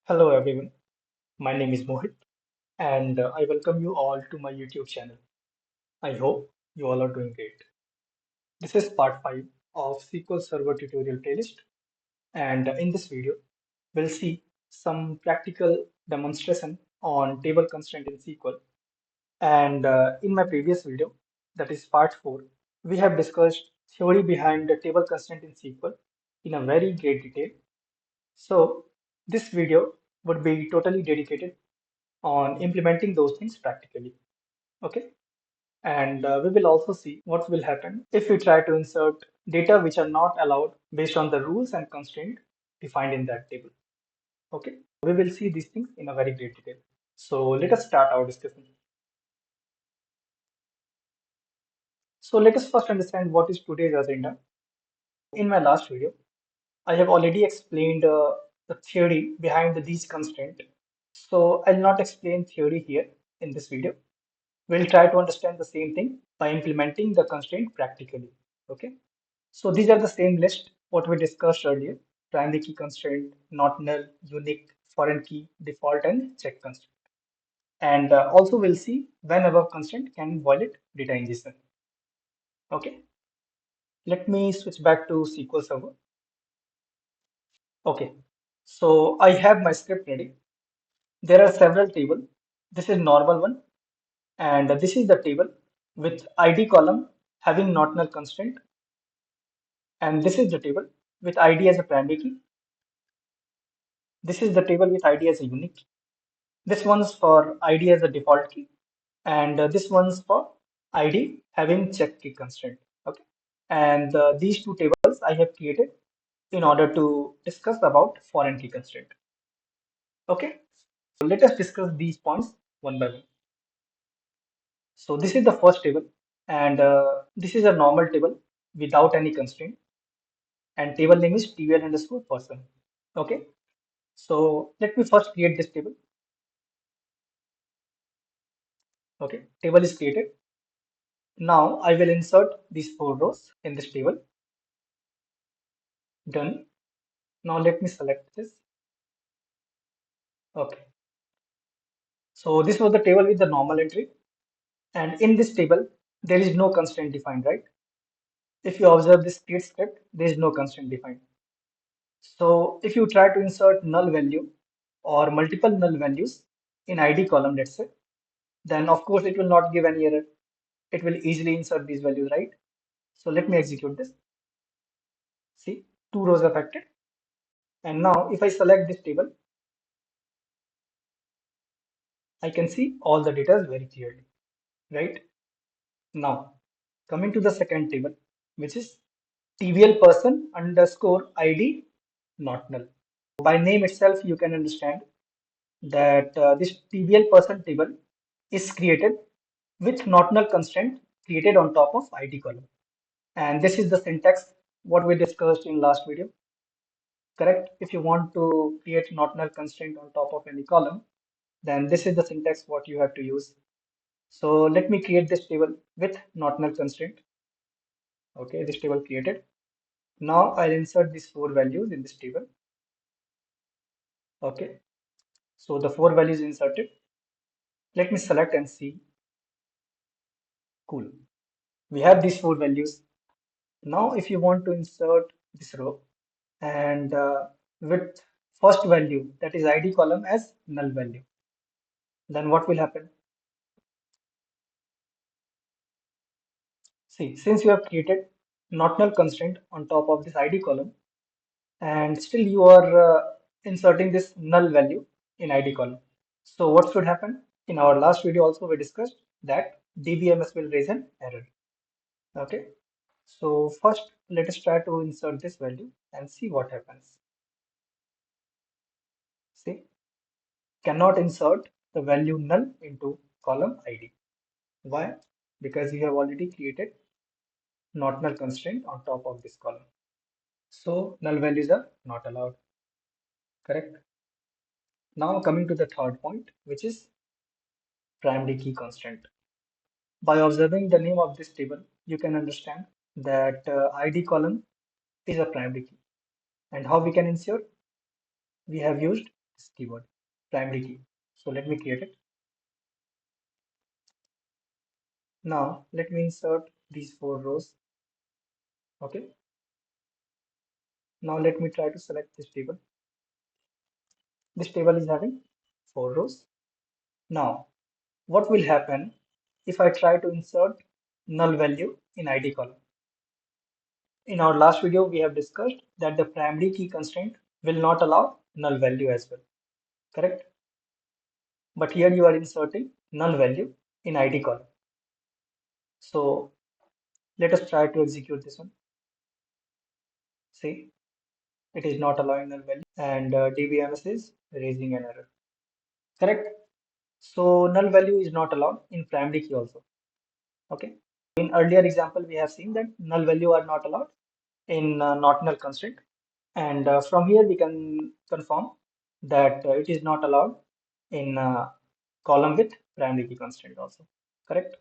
Hello everyone, my name is Mohit and I welcome you all to my YouTube channel. I hope you all are doing great. This is part 5 of SQL Server tutorial playlist, and in this video we'll see some practical demonstration on table constraint in SQL. And in my previous video, that is part 4, we have discussed theory behind the table constraint in SQL in a very great detail. So this video would be totally dedicated on implementing those things practically. Okay. And we will also see what will happen if we try to insert data which are not allowed based on the rules and constraint defined in that table. Okay. We will see these things in a very great detail. So let us start our discussion. So let us first understand what is today's agenda. In my last video, I have already explained the theory behind these constraints. So I'll not explain theory here in this video. We'll try to understand the same thing by implementing the constraint practically. Okay. So these are the same list what we discussed earlier: primary key constraint, not null, unique, foreign key, default, and check constraint. And also we'll see when above constraint can violate data ingestion. Okay. Let me switch back to SQL Server. Okay. So I have my script ready. There are several tables. This is normal one, and this is the table with ID column having not null constraint, and this is the table with ID as a primary key. This is the table with ID as a unique key. This one's for ID as a default key, and this one's for ID having check key constraint. Okay, and these two tables I have created in order to discuss about foreign key constraint. Okay, so let us discuss these points one by one. So this is the first table, and this is a normal table without any constraint, and table name is TVL underscore person. Okay, so let me first create this table. Okay, table is created. Now I will insert these 4 rows in this table. Done. Now let me select this. Okay. So this was the table with the normal entry. And in this table, there is no constraint defined, right? If you observe this create script, there is no constraint defined. So if you try to insert null value or multiple null values in ID column, let's say, then of course it will not give any error. It will easily insert these values, right? So let me execute this. See, 2 rows affected. And now if I select this table, I can see all the data very clearly, right? Now, coming to the second table, which is TVL person underscore ID not null. By name itself, you can understand that this TVL person table is created with not null constraint created on top of ID column. And this is the syntax what we discussed in last video, correct? If you want to create not null constraint on top of any column, then this is the syntax what you have to use. So let me create this table with not null constraint. Okay, this table created. Now I'll insert these 4 values in this table. Okay, so the 4 values inserted. Let me select and see. Cool. We have these 4 values. Now, if you want to insert this row and with first value, that is ID column as null value, then what will happen? See, since you have created not null constraint on top of this ID column, and still you are inserting this null value in ID column. So what should happen? In our last video also we discussed that DBMS will raise an error. Okay. So first let us try to insert this value and see what happens. See, cannot insert the value null into column ID. Why? Because you have already created not null constraint on top of this column. So null values are not allowed. Correct? Now coming to the third point, which is primary key constraint. By observing the name of this table, you can understand that ID column is a primary key. And how we can ensure? We have used this keyword, primary key. So let me create it. Now let me insert these 4 rows. Okay. Now let me try to select this table. This table is having 4 rows. Now, what will happen if I try to insert null value in ID column? In our last video, we have discussed that the primary key constraint will not allow null value as well, correct? But here you are inserting null value in ID column. So let us try to execute this one. See, it is not allowing null value and DBMS is raising an error, correct? So null value is not allowed in primary key also. Okay. In earlier example, we have seen that null value are not allowed in not null constraint. And from here, we can confirm that it is not allowed in column with primary key constraint also. Correct.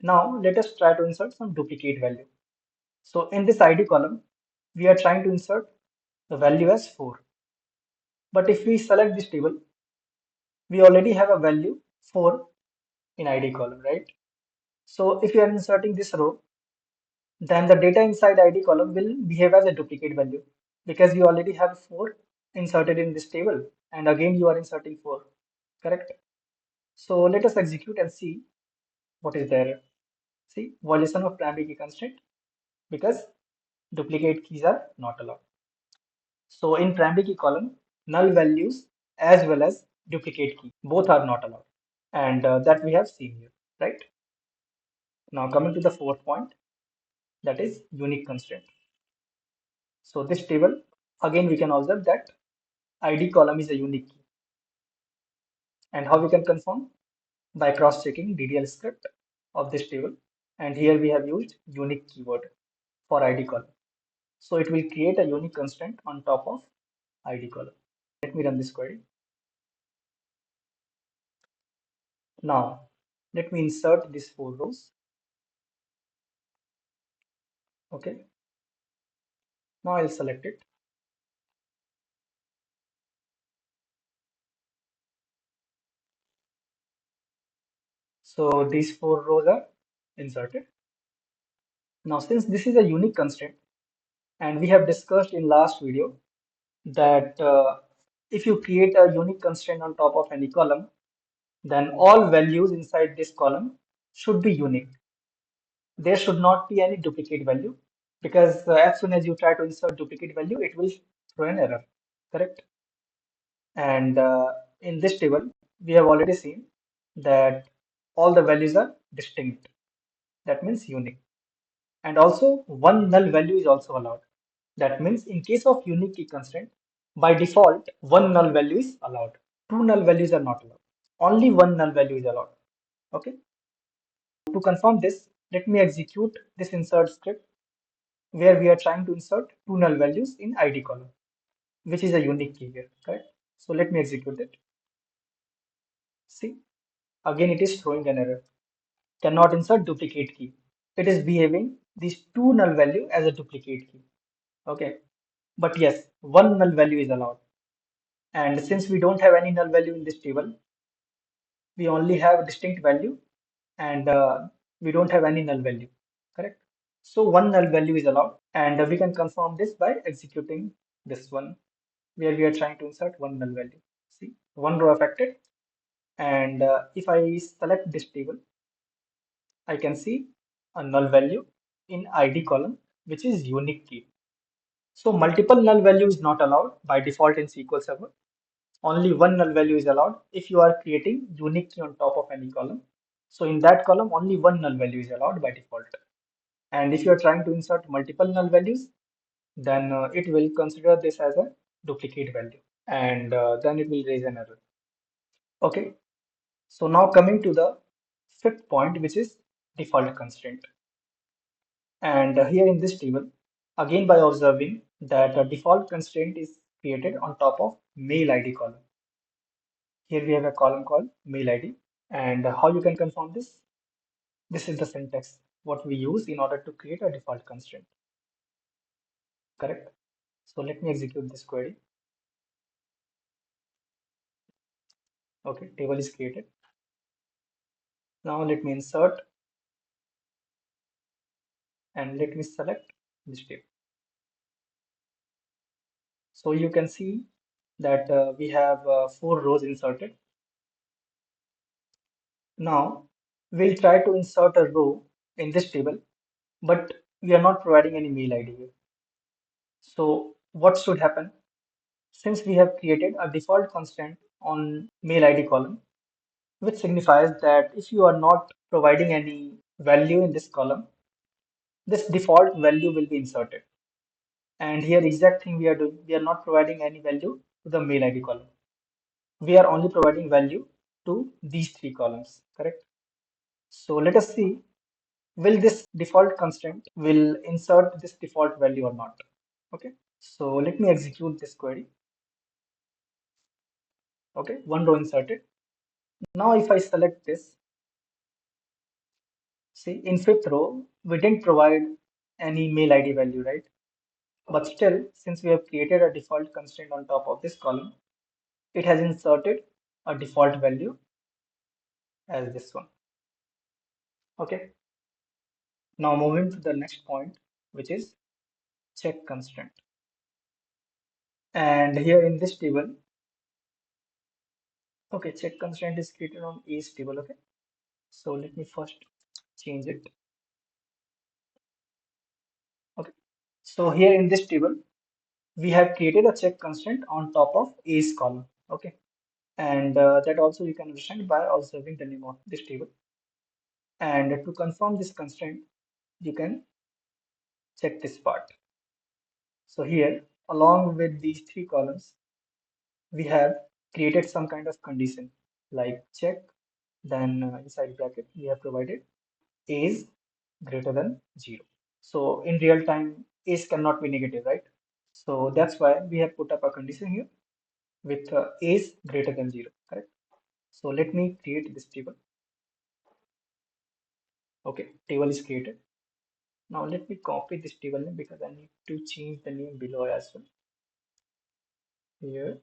Now, let us try to insert some duplicate value. So in this ID column, we are trying to insert the value as 4. But if we select this table, we already have a value 4 in ID column, right? So if you are inserting this row, then the data inside ID column will behave as a duplicate value because you already have 4 inserted in this table and again you are inserting 4, correct? So let us execute and see what is the error. See, violation of primary key constraint because duplicate keys are not allowed. So in primary key column, null values as well as duplicate key both are not allowed, and that we have seen here, right? Now coming to the fourth point, that is unique constraint. So this table, again we can observe that ID column is a unique key. And how we can confirm? By cross-checking DDL script of this table. And here we have used unique keyword for ID column. So it will create a unique constraint on top of ID column. Let me run this query. Now, let me insert these 4 rows. Okay. Now I'll select it. So these 4 rows are inserted. Now, since this is a unique constraint, and we have discussed in last video that if you create a unique constraint on top of any column, then all values inside this column should be unique. There should not be any duplicate value because as soon as you try to insert duplicate value, it will throw an error, correct? And in this table, we have already seen that all the values are distinct. That means unique. And also one null value is also allowed. That means in case of unique key constraint, by default, one null value is allowed. Two null values are not allowed. Only one null value is allowed. Okay. To confirm this, let me execute this insert script where we are trying to insert two null values in ID column, which is a unique key here, correct? So let me execute it. See, again it is throwing an error. Cannot insert duplicate key. It is behaving these two null value as a duplicate key. Okay. But yes, one null value is allowed. And since we don't have any null value in this table, we only have distinct value and we don't have any null value, correct? So one null value is allowed and we can confirm this by executing this one where we are trying to insert one null value. See, one row affected and if I select this table, I can see a null value in ID column which is unique key. So multiple null value is not allowed by default in SQL Server. Only one null value is allowed if you are creating unique key on top of any column. So in that column, only one null value is allowed by default. And if you are trying to insert multiple null values, then it will consider this as a duplicate value and then it will raise an error. Okay. So now coming to the fifth point, which is default constraint. And here in this table, again by observing that a default constraint is created on top of mail ID column. Here we have a column called mail ID. And how you can confirm this? This is the syntax what we use in order to create a default constraint. Correct? So let me execute this query. Okay, table is created. Now let me insert and let me select this table. So you can see that we have 4 rows inserted. Now we'll try to insert a row in this table, but we are not providing any mail ID here. So what should happen? Since we have created a default constant on mail ID column, which signifies that if you are not providing any value in this column, this default value will be inserted. And here exact thing we are doing, we are not providing any value to the mail ID column. We are only providing value to these 3 columns, correct? So let us see, will this default constant will insert this default value or not? Okay, so let me execute this query. Okay, 1 row inserted. Now if I select this, see in 5th row, we didn't provide any mail ID value, right? But still, since we have created a default constraint on top of this column, it has inserted a default value as this one. Okay, now moving to the next point, which is check constraint. And here in this table, okay, check constraint is created on A's table. Okay, so let me first change it. Okay, so here in this table, we have created a check constraint on top of A's column. Okay, and that also you can understand by observing the name of this table. And to confirm this constraint, you can check this part. So here, along with these 3 columns, we have created some kind of condition like check, then inside bracket, we have provided is greater than 0. So in real time, is cannot be negative, right? So that's why we have put up a condition here with is greater than 0, correct? So let me create this table. Okay, table is created. Now let me copy this table name because I need to change the name below as well. Here,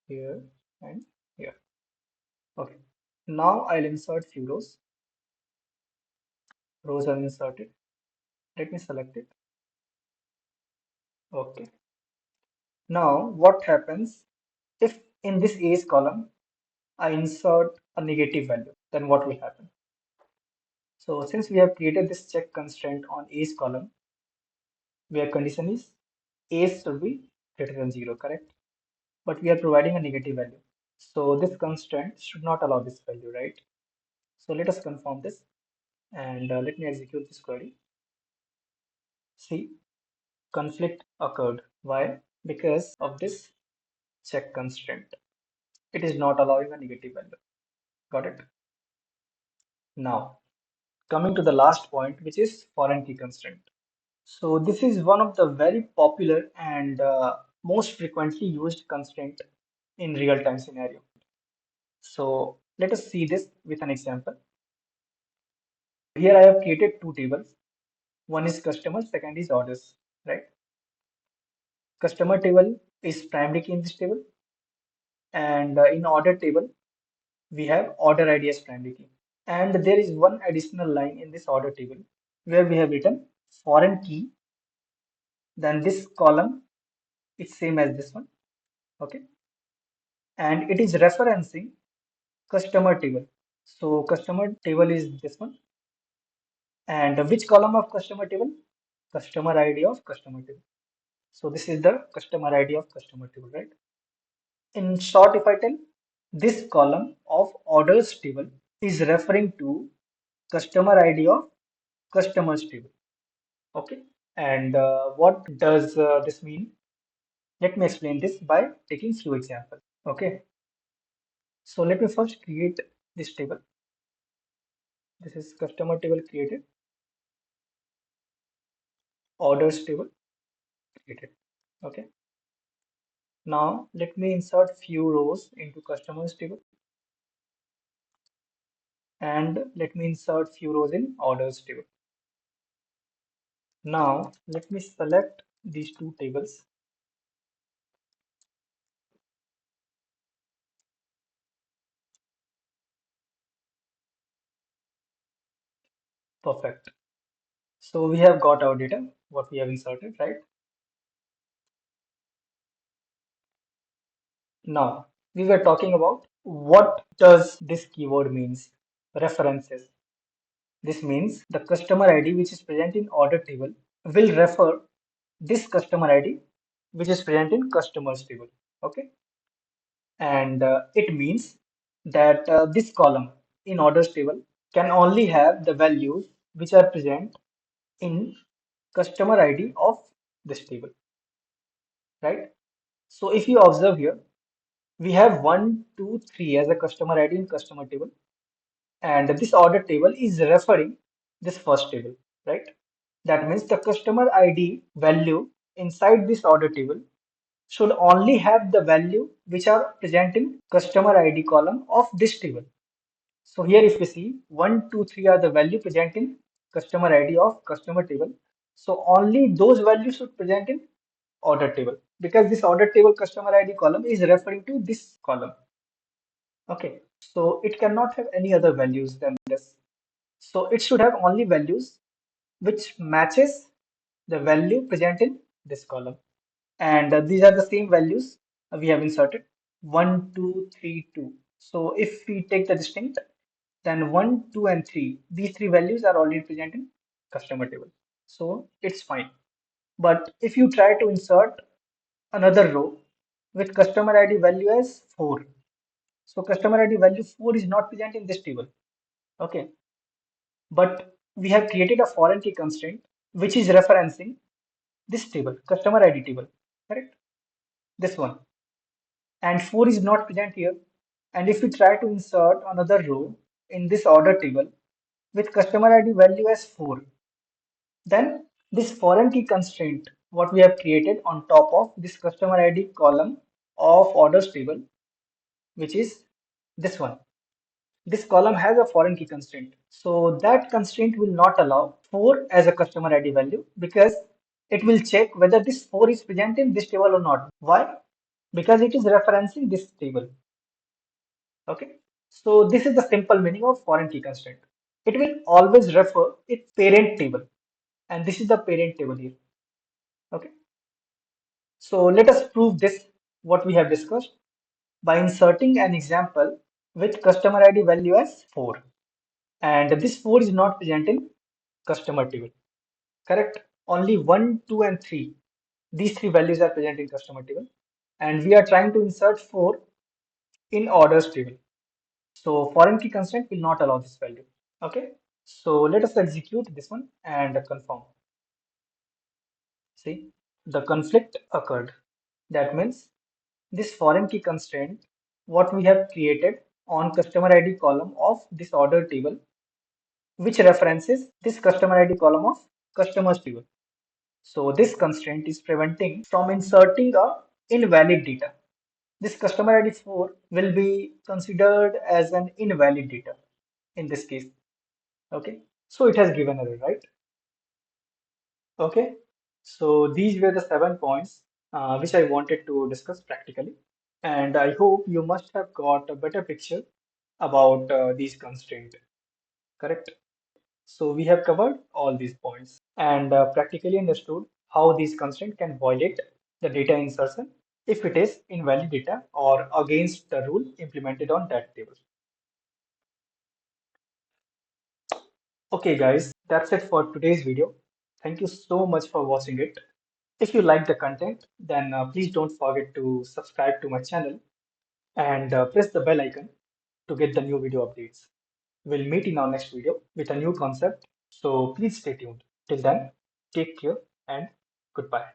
here, and here. Okay. Now I'll insert few rows. Rows are inserted. Let me select it. Okay. Now what happens if in this A's column I insert a negative value? Then what will happen? So since we have created this check constraint on A's column, where condition is A's should be greater than 0, correct? But we are providing a negative value. So this constraint should not allow this value, right? So let us confirm this and let me execute this query. See, conflict occurred. Why? Because of this check constraint. It is not allowing a negative value. Got it? Now, coming to the last point, which is foreign key constraint. So this is one of the very popular and most frequently used constraint in real-time scenario. So let us see this with an example. Here I have created 2 tables. One is customer, second is orders, right? Customer table is primary key in this table, and in order table we have order ID as primary key. And there is one additional line in this order table where we have written foreign key. Then this column is same as this one, okay? And it is referencing customer table. So customer table is this one. And which column of customer table? Customer ID of customer table. So this is the customer ID of customer table, right? In short, if I tell, this column of orders table is referring to customer ID of customers table. Okay. And what does this mean? Let me explain this by taking few examples. Okay. So let me first create this table. This is customer table created, orders table created. Okay. Now let me insert few rows into customers table and let me insert few rows in orders table. Now let me select these 2 tables Perfect. So we have got our data, what we have inserted, right? Now, we were talking about what does this keyword means, references. This means the customer ID which is present in order table will refer this customer ID which is present in customers table. Okay, and it means that this column in orders table can only have the values which are present in customer ID of this table, right? So if you observe here, we have 1, 2, 3 as a customer ID in customer table, and this order table is referring this first table, right? That means the customer ID value inside this order table should only have the value which are present in customer ID column of this table. So here if we see 1, 2, 3 are the value present in customer ID of customer table. So only those values should present in order table because this order table customer ID column is referring to this column. Okay, so it cannot have any other values than this. So it should have only values which matches the value present in this column. And these are the same values we have inserted 1, 2, 3, 2. So if we take the distinct, then 1, 2, and 3, these three values are already present in customer table. So it's fine. But if you try to insert another row with customer ID value as 4, so customer ID value 4 is not present in this table. Okay, but we have created a foreign key constraint which is referencing this table, customer ID table, correct? This one. And 4 is not present here. And if we try to insert another row in this order table with customer ID value as 4, then this foreign key constraint, what we have created on top of this customer ID column of orders table, which is this one. This column has a foreign key constraint. So that constraint will not allow 4 as a customer ID value because it will check whether this 4 is present in this table or not. Why? Because it is referencing this table. Okay. So this is the simple meaning of foreign key constraint. It will always refer its parent table. And this is the parent table here. Okay. So let us prove this, what we have discussed, by inserting an example with customer ID value as 4. And this 4 is not present in customer table. Correct? Only 1, 2, and 3. These three values are present in customer table. And we are trying to insert 4 in orders table. So foreign key constraint will not allow this value. Okay. So let us execute this one and confirm. See, the conflict occurred. That means this foreign key constraint, what we have created on customer ID column of this order table, which references this customer ID column of customers table. So this constraint is preventing from inserting a invalid data. This customer ID 4 will be considered as an invalid data in this case. Okay, so it has given error, right? Okay, so these were the 7 points which I wanted to discuss practically, and I hope you must have got a better picture about these constraints, correct? So we have covered all these points and practically understood how these constraints can violate the data insertion if it is invalid data or against the rule implemented on that table. Okay guys, that's it for today's video. Thank you so much for watching it. If you like the content, then please don't forget to subscribe to my channel and press the bell icon to get the new video updates. We'll meet in our next video with a new concept, so please stay tuned. Till then, take care and goodbye.